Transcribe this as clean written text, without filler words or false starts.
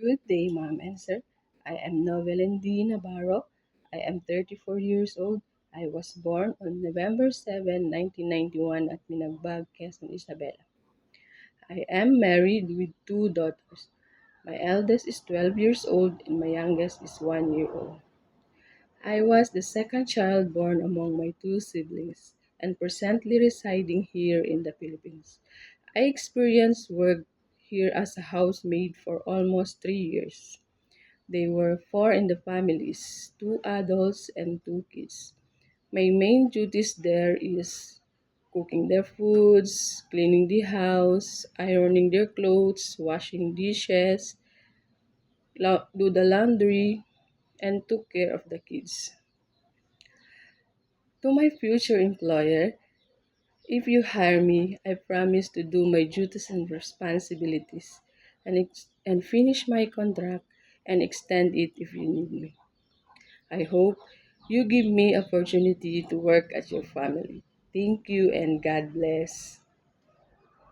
Good day, ma'am and sir. I am Novelyn D. Navarro. I am 34 years old. I was born on November 7, 1991 at Minagbag, Quezon, Isabela. I am married with two daughters. My eldest is 12 years old and my youngest is 1 year old. I was the second child born among my two siblings and presently residing here in the Philippines. I experienced work here as a housemaid for almost 3 years. They were four in the families, two adults and two kids. My main duties there is cooking their foods, cleaning the house, ironing their clothes, washing dishes, do the laundry, and took care of the kids. To my future employer, if you hire me, I promise to do my duties and responsibilities and finish my contract and extend it if you need me. I hope you give me opportunity to work at your family. Thank you and God bless.